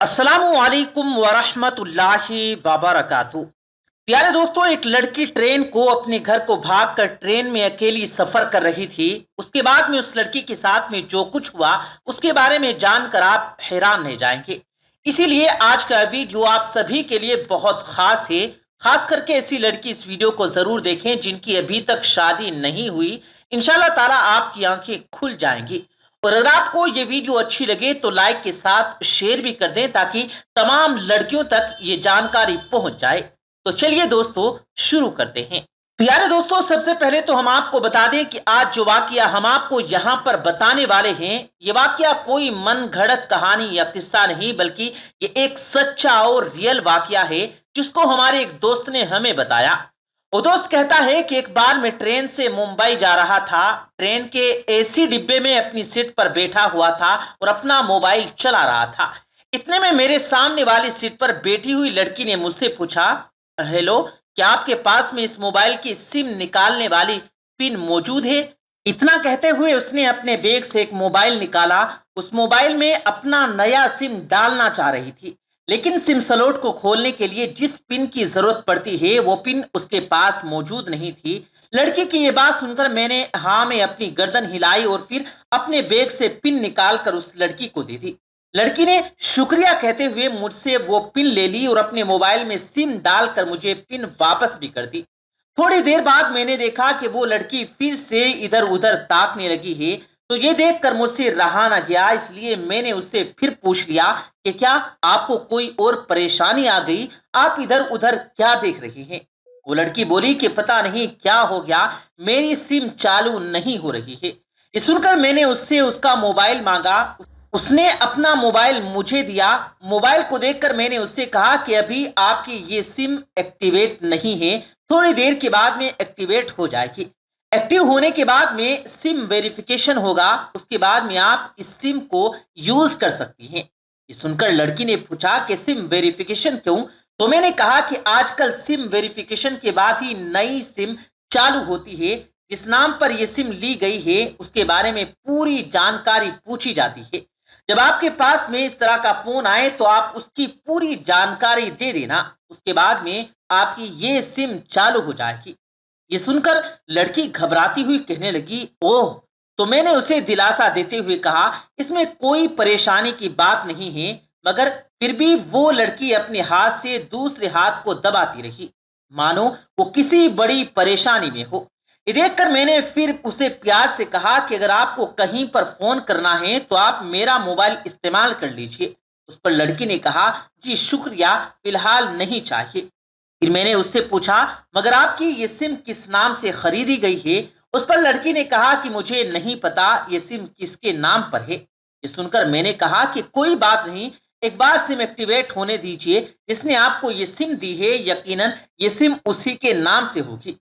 अस्सलामुअलैकुम वरहमतुल्लाहि वबरकातुहू। प्यारे दोस्तों, एक लड़की ट्रेन को अपने घर को भागकर ट्रेन में अकेली सफर कर रही थी। उसके बाद में उस लड़की के साथ में जो कुछ हुआ उसके बारे में जानकर आप हैरान रह जाएंगे। इसीलिए आज का वीडियो आप सभी के लिए बहुत खास है। खास करके ऐसी लड़की इस वीडियो को जरूर देखें जिनकी अभी तक शादी नहीं हुई। इंशाल्लाह ताला आपकी आंखें खुल जाएंगी। और अगर आपको ये वीडियो अच्छी लगे तो लाइक के साथ शेयर भी कर दें ताकि तमाम लड़कियों तक ये जानकारी पहुंच जाए। तो चलिए दोस्तों, शुरू करते हैं। प्यारे दोस्तों, सबसे पहले तो हम आपको बता दें कि आज जो वाकया हम आपको यहाँ पर बताने वाले हैं, ये वाकया कोई मन घड़त कहानी या किस्सा नहीं, बल्कि ये एक सच्चा और रियल वाकया है जिसको हमारे एक दोस्त ने हमें बताया। वो दोस्त कहता है कि एक बार मैं ट्रेन से मुंबई जा रहा था। ट्रेन के एसी डिब्बे में अपनी सीट पर बैठा हुआ था और अपना मोबाइल चला रहा था। इतने में मेरे सामने वाली सीट पर बैठी हुई लड़की ने मुझसे पूछा, हेलो, क्या आपके पास में इस मोबाइल की सिम निकालने वाली पिन मौजूद है? इतना कहते हुए उसने अपने बैग से एक मोबाइल निकाला। उस मोबाइल में अपना नया सिम डालना चाह रही थी, लेकिन सिम स्लॉट को खोलने के लिए जिस पिन की जरूरत पड़ती है वो पिन उसके पास मौजूद नहीं थी। लड़की की ये बात सुनकर मैंने हाँ में अपनी गर्दन हिलाई और फिर अपने बैग से पिन निकालकर उस लड़की को दे दी। लड़की ने शुक्रिया कहते हुए मुझसे वो पिन ले ली और अपने मोबाइल में सिम डालकर मुझे पिन वापस भी कर दी। थोड़ी देर बाद मैंने देखा कि वो लड़की फिर से इधर उधर ताकने लगी है। तो ये देखकर मुझसे रहा ना गया, इसलिए मैंने उससे फिर पूछ लिया कि क्या आपको कोई और परेशानी आ गई? आप इधर उधर क्या देख रही हैं? वो लड़की बोली कि पता नहीं क्या हो गया, मेरी सिम चालू नहीं हो रही है। ये सुनकर मैंने उससे उसका मोबाइल मांगा। उसने अपना मोबाइल मुझे दिया। मोबाइल को देखकर मैंने उससे कहा कि अभी आपकी ये सिम एक्टिवेट नहीं है, थोड़ी देर के बाद में एक्टिवेट हो जाएगी। एक्टिव होने के बाद में सिम वेरिफिकेशन होगा, उसके बाद में आप इस सिम को यूज कर सकती हैं। ये सुनकर लड़की ने पूछा कि सिम वेरिफिकेशन क्यों? तो मैंने कहा कि आजकल सिम वेरिफिकेशन के बाद ही नई सिम चालू होती है। जिस नाम पर यह सिम ली गई है उसके बारे में पूरी जानकारी पूछी जाती है। जब आपके पास में इस तरह का फोन आए तो आप उसकी पूरी जानकारी दे देना, उसके बाद में आपकी ये सिम चालू हो जाएगी। ये सुनकर लड़की घबराती हुई कहने लगी, ओह। तो मैंने उसे दिलासा देते हुए कहा, इसमें कोई परेशानी की बात नहीं है। मगर फिर भी वो लड़की अपने हाथ से दूसरे हाथ को दबाती रही, मानो वो किसी बड़ी परेशानी में हो। ये देखकर मैंने फिर उसे प्यार से कहा कि अगर आपको कहीं पर फोन करना है तो आप मेरा मोबाइल इस्तेमाल कर लीजिए। उस पर लड़की ने कहा, जी शुक्रिया, फिलहाल नहीं चाहिए। फिर मैंने उससे पूछा, मगर आपकी ये सिम किस नाम से खरीदी गई है? उस पर लड़की ने कहा कि मुझे नहीं पता ये सिम किसके नाम पर है। ये सुनकर मैंने कहा कि कोई बात नहीं, एक बार सिम एक्टिवेट होने दीजिए। जिसने आपको ये सिम दी है यकीनन ये सिम उसी के नाम से होगी।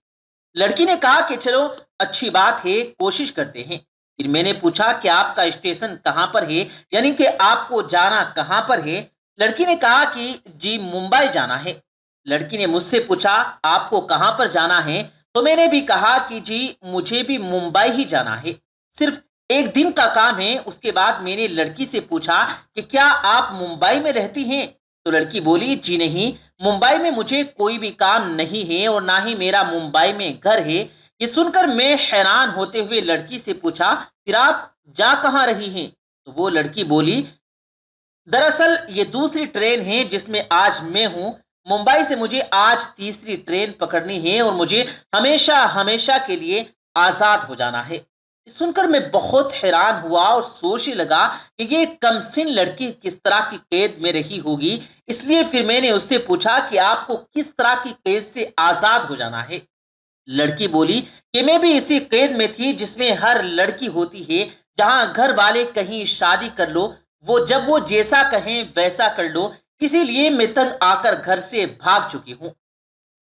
लड़की ने कहा कि चलो अच्छी बात है, कोशिश करते हैं। फिर मैंने पूछा कि आपका स्टेशन कहाँ पर है, यानी कि आपको जाना कहाँ पर है? लड़की ने कहा कि जी मुंबई जाना है। लड़की ने मुझसे पूछा, आपको कहाँ पर जाना है? तो मैंने भी कहा कि जी मुझे भी मुंबई ही जाना है, सिर्फ एक दिन का काम है। उसके बाद मैंने लड़की से पूछा कि क्या आप मुंबई में रहती हैं? तो लड़की बोली, जी नहीं, मुंबई में मुझे कोई भी काम नहीं है और ना ही मेरा मुंबई में घर है। ये सुनकर मैं हैरान होते हुए लड़की से पूछा, फिर आप जा कहाँ रही हैं? तो वो लड़की बोली, दरअसल ये दूसरी ट्रेन है जिसमें आज मैं हूँ। मुंबई से मुझे आज तीसरी ट्रेन पकड़नी है और मुझे हमेशा हमेशा के लिए आजाद हो जाना है। सुनकर मैं बहुत हैरान हुआ और सोचने लगा कि ये कमसिन लड़की किस तरह की कैद में रही होगी। इसलिए फिर मैंने उससे पूछा कि आपको किस तरह की कैद से आजाद हो जाना है? लड़की बोली कि मैं भी इसी कैद में थी जिसमें हर लड़की होती है, जहां घर वाले कहीं शादी कर लो, वो जब वो जैसा कहें वैसा कर लो, इसीलिए मैं तंग आकर घर से भाग चुकी हूँ।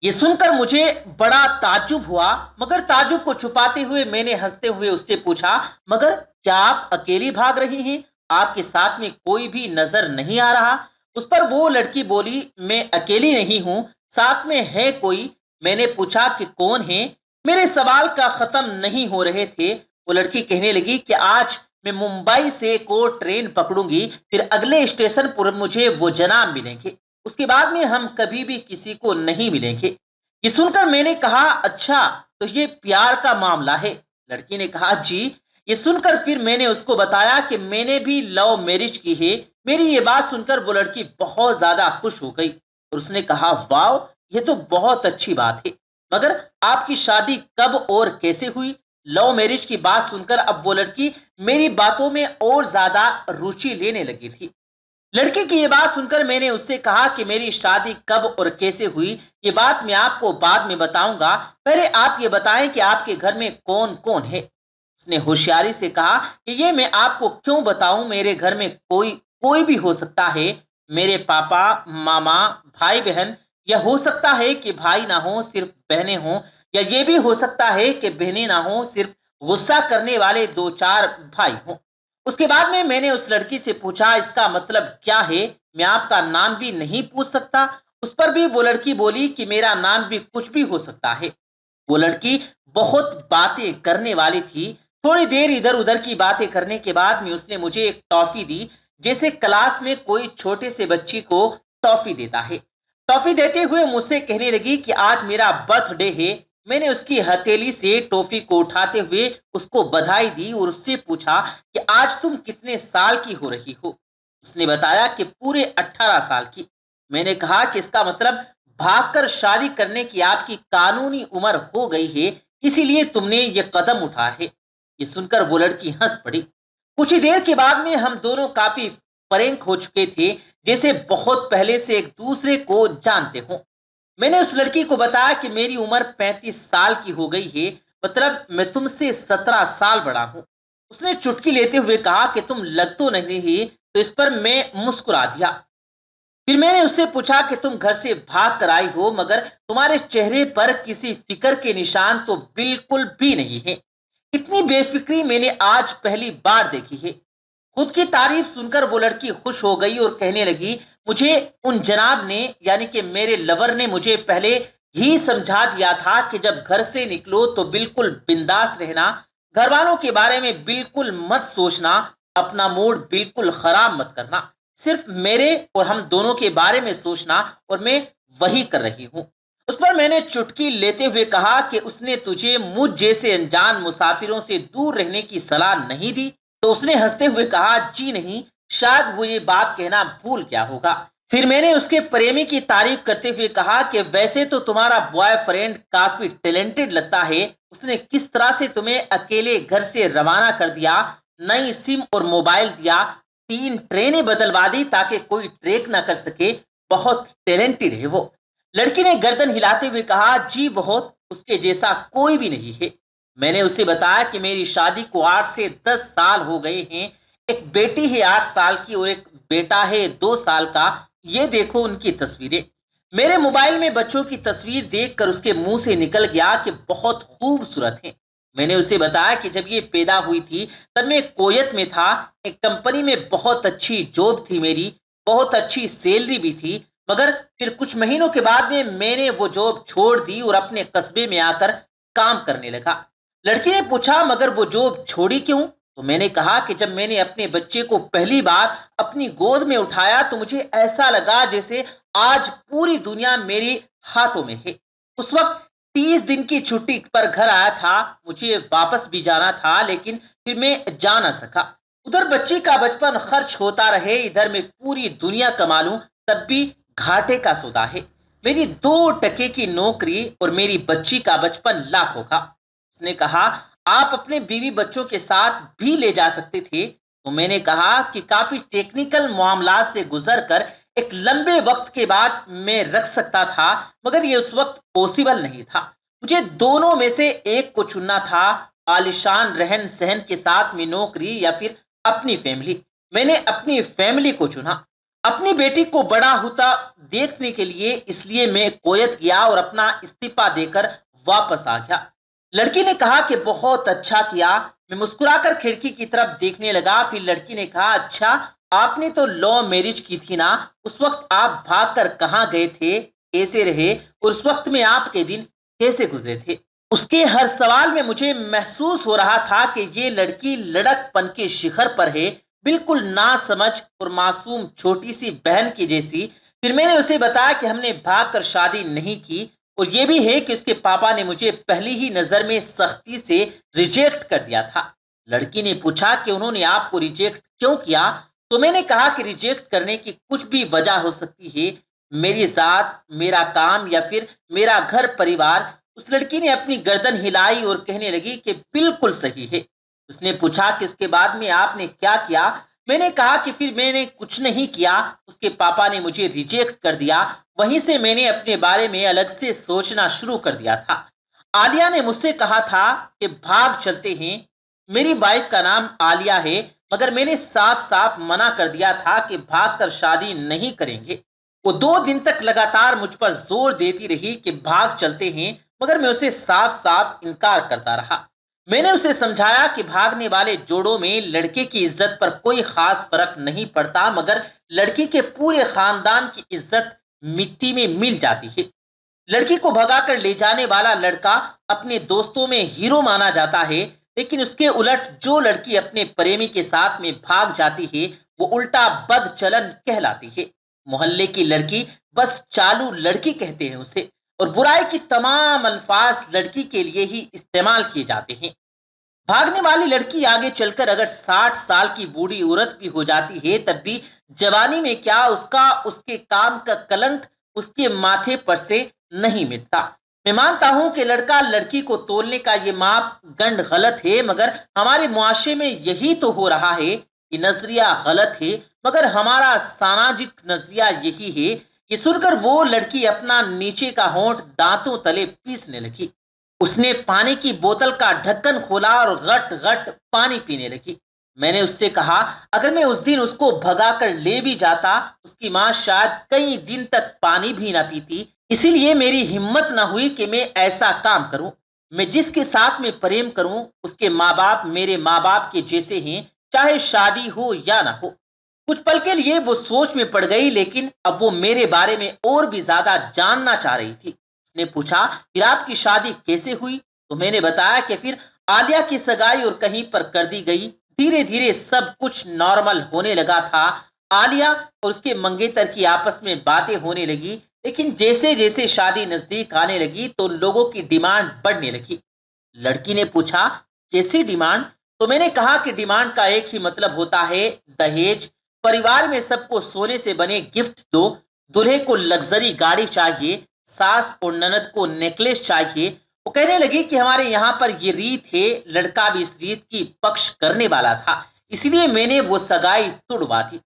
ये सुनकर मुझे बड़ा ताज्जुब हुआ, मगर ताज्जुब को छुपाते हुए मैंने हंसते हुए उससे पूछा, मगर क्या आप अकेली भाग रही हैं? आपके साथ में कोई भी नजर नहीं आ रहा? उस पर वो लड़की बोली, मैं अकेली नहीं हूं, साथ में है कोई। मैंने पूछा कि कौन है? मेरे सवाल का खत्म नहीं हो रहे थे। वो लड़की कहने लगी कि आज मैं मुंबई से को ट्रेन पकड़ूंगी, फिर अगले स्टेशन पर मुझे वो जनाब मिलेंगे, उसके बाद में हम कभी भी किसी को नहीं मिलेंगे। ये सुनकर मैंने कहा, अच्छा, तो ये प्यार का मामला है? लड़की ने कहा, जी। ये सुनकर फिर मैंने उसको बताया कि मैंने भी लव मैरिज की है। मेरी ये बात सुनकर वो लड़की बहुत ज्यादा खुश हो गई और उसने कहा, वाह, ये तो बहुत अच्छी बात है, मगर आपकी शादी कब और कैसे हुई? लव मैरिज की बात सुनकर अब वो लड़की मेरी बातों में और ज्यादा रुचि लेने लगी थी। लड़की की ये बात सुनकर मैंने उससे कहा कि मेरी शादी कब और कैसे हुई, ये बात मैं आपको बाद में बताऊंगा, पहले आप ये बताएं कि आपके घर में कौन कौन है। उसने होशियारी से कहा कि ये मैं आपको क्यों बताऊं, मेरे घर में कोई कोई भी हो सकता है, मेरे पापा, मामा, भाई बहन, या हो सकता है कि भाई ना हो सिर्फ बहनें हों, या ये भी हो सकता है कि बहनें ना हो सिर्फ गुस्सा करने वाले दो चार भाई हों। उसके बाद में मैंने उस लड़की से पूछा, इसका मतलब क्या है? मैं आपका नाम भी नहीं पूछ सकता? उस पर भी वो लड़की बोली कि मेरा नाम भी कुछ भी हो सकता है। वो लड़की बहुत बातें करने वाली थी। थोड़ी देर इधर उधर की बातें करने के बाद में उसने मुझे एक टॉफी दी, जैसे क्लास में कोई छोटे से बच्ची को टॉफी देता है। टॉफी देते हुए मुझसे कहने लगी कि आज मेरा बर्थडे है। मैंने उसकी हथेली से टॉफी को उठाते हुए उसको बधाई दी और उससे पूछा कि आज तुम कितने साल की हो रही हो? उसने बताया कि पूरे 18 साल की। मैंने कहा कि इसका मतलब भागकर शादी करने की आपकी कानूनी उम्र हो गई है, इसीलिए तुमने ये कदम उठाया है। ये सुनकर वो लड़की हंस पड़ी। कुछ ही देर के बाद में हम दोनों काफी फ्रैंक हो चुके थे, जैसे बहुत पहले से एक दूसरे को जानते हों। मैंने उस लड़की को बताया कि मेरी उम्र 35 साल की हो गई है, मतलब मैं तुमसे 17 साल बड़ा हूं। उसने चुटकी लेते हुए कहा कि तुम लग तो नहीं रही, तो इस पर मैं मुस्कुरा दिया। फिर मैंने उससे पूछा कि तुम घर से भाग कर आई हो, मगर तुम्हारे चेहरे पर किसी फिक्र के निशान तो बिल्कुल भी नहीं है। इतनी बेफिक्री मैंने आज पहली बार देखी है। खुद की तारीफ सुनकर वो लड़की खुश हो गई और कहने लगी, मुझे उन जनाब ने, यानी कि मेरे लवर ने, मुझे पहले ही समझा दिया था कि जब घर से निकलो तो बिल्कुल बिंदास रहना, घर वालों के बारे में बिल्कुल मत सोचना, अपना मूड बिल्कुल खराब मत करना, सिर्फ मेरे और हम दोनों के बारे में सोचना, और मैं वही कर रही हूँ। उस पर मैंने चुटकी लेते हुए कहा कि उसने तुझे मुझ जैसे अनजान मुसाफिरों से दूर रहने की सलाह नहीं दी? तो उसने हंसते हुए कहा, जी नहीं, शायद वो ये बात कहना भूल गया होगा। फिर मैंने उसके प्रेमी की तारीफ करते हुए कहा कि वैसे तो तुम्हारा बॉयफ्रेंड काफी टैलेंटेड लगता है, उसने किस तरह से तुम्हें अकेले घर से रवाना कर दिया, नई सिम और मोबाइल दिया, 3 ट्रेनें बदलवा दी ताकि कोई ट्रेक ना कर सके, बहुत टैलेंटेड है वो। लड़की ने गर्दन हिलाते हुए कहा, जी बहुत, उसके जैसा कोई भी नहीं है। मैंने उसे बताया कि मेरी शादी को 8 से 10 साल हो गए हैं, एक बेटी है 8 साल की और एक बेटा है 2 साल का। ये देखो उनकी तस्वीरें। मेरे मोबाइल में बच्चों की तस्वीर देखकर उसके मुंह से निकल गया कि बहुत खूबसूरत है। मैंने उसे बताया कि जब ये पैदा हुई थी तब मैं कोयत में था, एक कंपनी में बहुत अच्छी जॉब थी मेरी, बहुत अच्छी सैलरी भी थी, मगर फिर कुछ महीनों के बाद में मैंने वो जॉब छोड़ दी और अपने कस्बे में आकर काम करने लगा। लड़की ने पूछा, मगर वो जॉब छोड़ी क्यों? तो मैंने कहा कि जब मैंने अपने बच्चे को पहली बार अपनी गोद में उठाया तो मुझे ऐसा लगा जैसे आज पूरी दुनिया मेरे हाथों में है। उस वक्त 30 दिन की छुट्टी पर घर आया था, मुझे वापस भी जाना था, लेकिन फिर मैं जा ना सका। उधर बच्ची का बचपन खर्च होता रहे, इधर मैं पूरी दुनिया कमा लूं, तब भी घाटे का सौदा है। मेरी 2 टके की नौकरी और मेरी बच्ची का बचपन लाखों का। उसने कहा, आप अपने बीवी बच्चों के साथ भी ले जा सकते थे। तो मैंने कहा कि काफी टेक्निकल मामला से गुजर कर एक लंबे वक्त के बाद मैं रख सकता था, मगर ये उस वक्त पॉसिबल नहीं था। मुझे दोनों में से एक को चुनना था, आलिशान रहन सहन के साथ में नौकरी या फिर अपनी फैमिली। मैंने अपनी फैमिली को चुना, अपनी बेटी को बड़ा होता देखने के लिए, इसलिए मैं कोयत गया और अपना इस्तीफा देकर वापस आ गया। लड़की ने कहा कि बहुत अच्छा किया। मैं मुस्कुराकर खिड़की की तरफ देखने लगा। फिर लड़की ने कहा, अच्छा, आपने तो लव मैरिज की थी ना, उस वक्त आप भागकर कहाँ गए थे, कैसे रहे, और उस वक्त में आपके दिन कैसे गुजरे थे? اس کے ہر سوال میں مجھے محسوس ہو رہا تھا کہ یہ لڑکی لڑک پن کے شکھر پر ہے، بالکل نا سمجھ اور معصوم چھوٹی سی بہن کی جیسی۔ پھر میں نے اسے بتایا کہ ہم نے بھاگ کر شادی نہیں کی، اور یہ بھی ہے کہ اس کے پاپا نے مجھے پہلی ہی نظر میں سختی سے ریجیکٹ کر دیا تھا۔ لڑکی نے پوچھا کہ انہوں نے آپ کو ریجیکٹ کیوں کیا؟ تو میں نے کہا کہ ریجیکٹ کرنے کی کچھ بھی وجہ ہو سکتی ہے، میری ذات، میرا کام، یا پھر میرا گھر پریوار۔ اس لڑکی نے اپنی گردن ہلائی اور کہنے لگی کہ بالکل صحیح ہے۔ اس نے پوچھا کہ اس کے بعد میں آپ نے کیا کیا؟ میں نے کہا کہ پھر میں نے کچھ نہیں کیا، اس کے پاپا نے مجھے ریجیکٹ کر دیا۔ وہیں سے میں نے اپنے بارے میں الگ سے سوچنا شروع کر دیا تھا۔ عالیہ نے مجھ سے کہا تھا کہ بھاگ چلتے ہیں۔ میری وائف کا نام عالیہ ہے، مگر میں نے صاف صاف منع کر دیا تھا کہ بھاگ کر شادی نہیں کریں گے۔ وہ 2 دن تک لگاتار مجھ پر زور دیتی رہی کہ بھاگ چلتے ہیں، مگر میں اسے صاف صاف انکار کرتا رہا۔ میں نے اسے سمجھایا کہ بھاگنے والے جوڑوں میں لڑکے کی عزت پر کوئی خاص فرق نہیں پڑتا، مگر لڑکی کے پورے خاندان کی عزت مٹی میں مل جاتی ہے۔ لڑکی کو بھگا کر لے جانے والا لڑکا اپنے دوستوں میں ہیرو مانا جاتا ہے، لیکن اس کے الٹ جو لڑکی اپنے پریمی کے ساتھ میں بھاگ جاتی ہے وہ الٹا بد چلن کہلاتی ہے۔ محلے کی لڑکی، بس چالو لڑکی کہتے ہیں اسے، اور برائی کی تمام الفاظ لڑکی کے لیے ہی استعمال کیے جاتے ہیں۔ بھاگنے والی لڑکی آگے چل کر اگر 60 سال کی بوڑھی عورت بھی ہو جاتی ہے، تب بھی جوانی میں کیا اس کے کام کا کلنک اس کے ماتھے پر سے نہیں مٹتا۔ میں مانتا ہوں کہ لڑکا لڑکی کو تولنے کا یہ ماپ گنڈ غلط ہے، مگر ہمارے معاشرے میں یہی تو ہو رہا ہے۔ یہ نظریہ غلط ہے، مگر ہمارا ساماجک نظریہ یہی ہے۔ یہ سن کر وہ لڑکی اپنا نیچے کا ہونٹ دانتوں تلے پیسنے لگی۔ اس نے پانی کی بوتل کا ڈھکن کھولا اور غٹ غٹ پانی پینے لگی۔ میں نے اس سے کہا اگر میں اس دن اس کو بھگا کر لے بھی جاتا، اس کی ماں شاید کئی دن تک پانی بھی نہ پیتی، اسی لیے میری ہمت نہ ہوئی کہ میں ایسا کام کروں۔ میں جس کے ساتھ میں پریم کروں اس کے ماں باپ میرے ماں باپ کے جیسے ہیں، چاہے شادی ہو یا نہ ہو۔ کچھ پل کے لیے وہ سوچ میں پڑ گئی، لیکن اب وہ میرے بارے میں اور بھی زیادہ جاننا چاہ رہی تھی۔ اس نے پوچھا پھر آپ کی شادی کیسے ہوئی؟ تو میں نے بتایا کہ پھر عالیہ کی سگائی اور کہیں پر کر دی گئی۔ دھیرے دھیرے سب کچھ نارمل ہونے لگا تھا۔ عالیہ اور اس کے منگیتر کی آپس میں باتیں ہونے لگی، لیکن جیسے جیسے شادی نزدیک آنے لگی تو لوگوں کی ڈیمانڈ بڑھنے لگی۔ لڑکی نے پوچھا کیسی ڈیمانڈ؟ تو میں نے کہا کہ ڈیمانڈ کا ایک ہی مطلب ہوتا ہے دہیج۔ پریوار میں سب کو سونے سے بنے گفٹ دو، دلہے کو لگژری گاڑی چاہیے، ساس اور نند کو نیکلیس چاہیے۔ وہ کہنے لگی کہ ہمارے یہاں پر یہ ریت ہے، لڑکا بھی اس ریت کی پکش کرنے والا تھا، اس لیے میں نے وہ سگائی توڑوا دی۔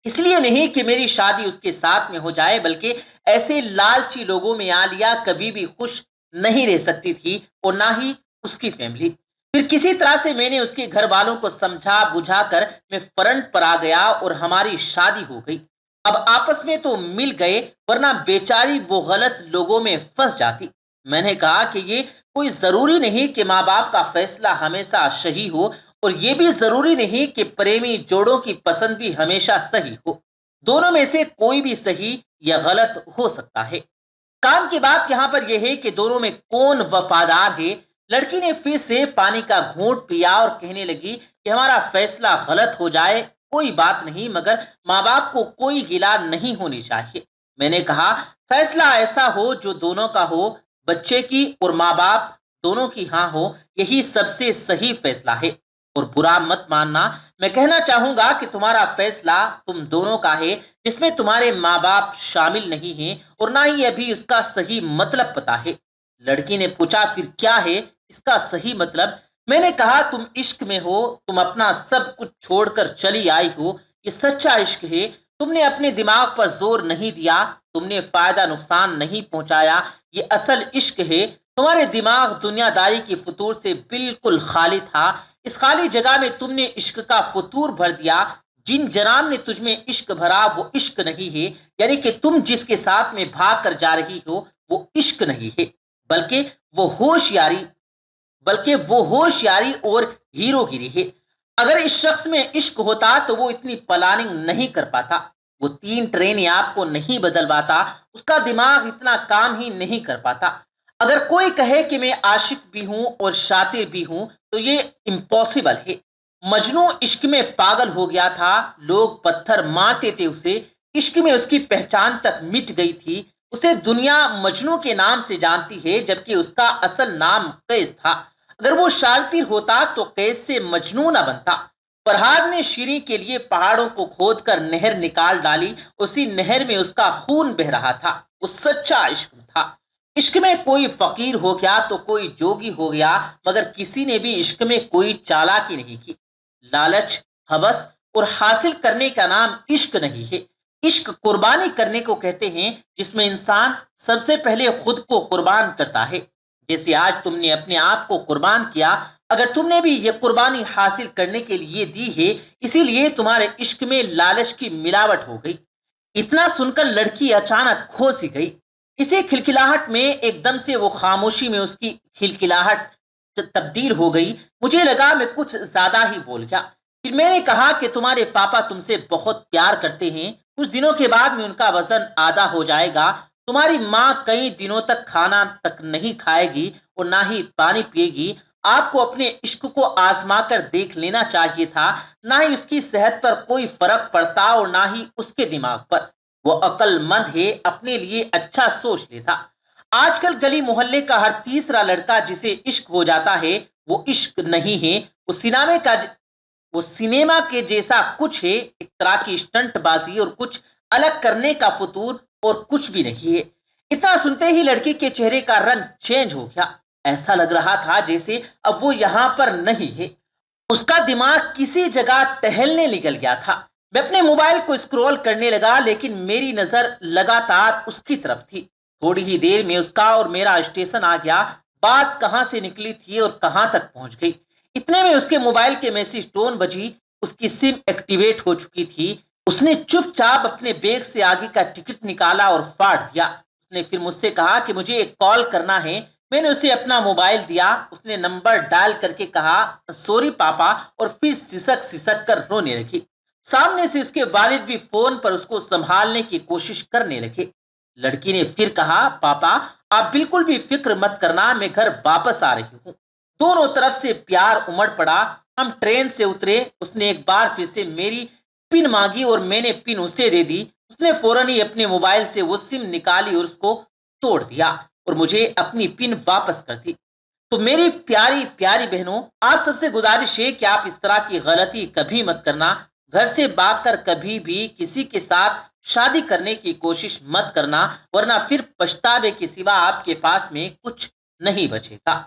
اس لیے نہیں کہ میری شادی اس کے ساتھ میں ہو جائے، بلکہ ایسے لالچی لوگوں میں عالیہ کبھی بھی خوش نہیں رہ سکتی تھی، اور نہ ہی اس کی فیملی۔ پھر کسی طرح سے میں نے اس کے گھر والوں کو سمجھا بجھا کر میں فرنٹ پر آ گیا اور ہماری شادی ہو گئی۔ اب آپس میں تو مل گئے، ورنہ بیچاری وہ غلط لوگوں میں پھنس جاتی۔ میں نے کہا کہ یہ کوئی ضروری نہیں کہ ماں باپ کا فیصلہ ہمیشہ صحیح ہو، اور یہ بھی ضروری نہیں کہ پریمی جوڑوں کی پسند بھی ہمیشہ صحیح ہو۔ دونوں میں سے کوئی بھی صحیح یا غلط ہو سکتا ہے۔ کام کی بات یہاں پر یہ ہے کہ دونوں میں کون وفادار ہے۔ لڑکی نے پھر سے پانی کا گھونٹ پیا اور کہنے لگی کہ ہمارا فیصلہ غلط ہو جائے کوئی بات نہیں، مگر ماں باپ کو کوئی گلا نہیں ہونی چاہیے۔ میں نے کہا فیصلہ ایسا ہو جو دونوں کا ہو، بچے کی اور ماں باپ دونوں کی ہاں ہو، یہی سب سے صحیح فیصلہ ہے۔ اور برا مت ماننا، میں کہنا چاہوں گا کہ تمہارا فیصلہ تم دونوں کا ہے، جس میں تمہارے ماں باپ شامل نہیں ہیں، اور نہ ہی ابھی اس کا صحیح مطلب پتا ہے۔ لڑکی نے پوچھا پھر کیا ہے اس کا صحیح مطلب؟ میں نے کہا تم عشق میں ہو، تم اپنا سب کچھ چھوڑ کر چلی آئی ہو، یہ سچا عشق ہے۔ تم نے اپنے دماغ پر زور نہیں دیا، تم نے فائدہ نقصان نہیں پہنچایا، یہ اصل عشق ہے۔ تمہارے دماغ دنیا داری کی فطور سے بالکل خالی تھا، اس خالی جگہ میں تم نے عشق کا فطور بھر دیا۔ جن جناب نے تجھ میں عشق بھرا وہ عشق نہیں ہے، یعنی کہ تم جس کے ساتھ میں بھاگ کر جا رہی ہو وہ عشق نہیں ہے، بلکہ وہ ہوشیاری اور ہیرو گیری ہے۔ اگر اس شخص میں عشق ہوتا تو وہ اتنی پلاننگ نہیں کر پاتا، وہ 3 ٹرینیں آپ کو نہیں بدلواتا، اس کا دماغ اتنا کام ہی نہیں کر پاتا۔ اگر کوئی کہے کہ میں عاشق بھی ہوں اور شاطر بھی ہوں تو یہ امپاسبل ہے۔ مجنو عشق میں پاگل ہو گیا تھا، لوگ پتھر مارتے تھے اسے، عشق میں اس کی پہچان تک مٹ گئی تھی، اسے دنیا مجنو کے نام سے جانتی ہے جبکہ اس کا اصل نام قیس تھا۔ اگر وہ شاطر ہوتا تو قیس سے مجنو نہ بنتا۔ فرہاد نے شیریں کے لیے پہاڑوں کو کھود کر نہر نکال ڈالی، اسی نہر میں اس کا خون بہ رہا تھا، وہ سچا عشق تھا۔ عشق میں کوئی فقیر ہو گیا تو کوئی جوگی ہو گیا، مگر کسی نے بھی عشق میں کوئی چالاکی نہیں کی۔ لالچ، ہوس اور حاصل کرنے کا نام عشق نہیں ہے۔ عشق قربانی کرنے کو کہتے ہیں، جس میں انسان سب سے پہلے خود کو قربان کرتا ہے۔ جیسے آج تم نے اپنے آپ کو قربان کیا، اگر تم نے بھی یہ قربانی حاصل کرنے کے لیے دی ہے، اسی لیے تمہارے عشق میں لالچ کی ملاوٹ ہو گئی۔ اتنا سن کر لڑکی اچانک کھوسی گئی، اسی کھلکھلاہٹ میں ایک دم سے وہ خاموشی میں اس کی کھلکھلاہٹ تبدیل ہو گئی۔ مجھے لگا میں کچھ زیادہ ہی بول گیا۔ پھر میں نے کہا کہ تمہارے پاپا تم سے بہت پیار کرتے ہیں، کچھ دنوں کے بعد میں ان کا وزن آدھا ہو جائے گا، تمہاری ماں کئی دنوں تک کھانا تک نہیں کھائے گی اور نہ ہی پانی پیے گی۔ آپ کو اپنے عشق کو آزما کر دیکھ لینا چاہیے تھا، نہ ہی اس کی صحت پر کوئی فرق پڑتا اور نہ ہی اس کے دماغ پر۔ وہ عقل مند ہے، اپنے لیے اچھا سوچ لیتا۔ آج کل گلی محلے کا ہر تیسرا لڑکا جسے عشق ہو جاتا ہے وہ عشق نہیں ہے، وہ سینما کے جیسا کچھ ہے، ایک طرح کی اسٹنٹ بازی اور کچھ الگ کرنے کا فطور، اور کچھ بھی نہیں ہے۔ اتنا سنتے ہی لڑکی کے چہرے کا رنگ چینج ہو گیا، ایسا لگ رہا تھا جیسے اب وہ یہاں پر نہیں ہے۔ اس کا دماغ کسی جگہ ٹہلنے نکل گیا تھا۔ میں اپنے موبائل کو اسکرول کرنے لگا، لیکن میری نظر لگاتار اس کی طرف تھی۔ تھوڑی ہی دیر میں اس کا اور میرا اسٹیشن آ گیا۔ بات کہاں سے نکلی تھی اور کہاں تک پہنچ گئی؟ اتنے میں اس کے موبائل کے میسج ٹون بجی، اس کی سم ایکٹیویٹ ہو چکی تھی۔ اس نے چپ چاپ اپنے بیگ سے آگے کا ٹکٹ نکالا اور پھاڑ دیا۔ اس نے پھر مجھ سے کہا کہ مجھے ایک کال کرنا ہے۔ میں نے اسے اپنا موبائل دیا، اس نے نمبر ڈائل کر کے کہا سوری پاپا، اور پھر سسک سسک کر رونے لگی۔ سامنے سے اس کے والد بھی فون پر اس کو سنبھالنے کی کوشش کرنے لگے۔ لڑکی نے پھر کہا پاپا آپ بالکل بھی فکر مت کرنا، میں گھر واپس آ رہی ہوں۔ دونوں طرف سے پیار امڑ پڑا۔ ہم ٹرین سے اترے، اس نے ایک بار پھر سے میری پن مانگی اور میں نے پن اسے دے دی۔ اس نے فوراً ہی اپنے موبائل سے وہ سم نکالی اور اس کو توڑ دیا اور مجھے اپنی پن واپس کر دی۔ تو میری پیاری پیاری بہنوں، آپ سب سے گزارش ہے کہ آپ اس طرح کی غلطی کبھی مت کرنا۔ گھر سے بھاگ کر کبھی بھی کسی کے ساتھ شادی کرنے کی کوشش مت کرنا، ورنہ پھر پچھتاوے کے سوا آپ کے پاس میں کچھ نہیں بچے گا۔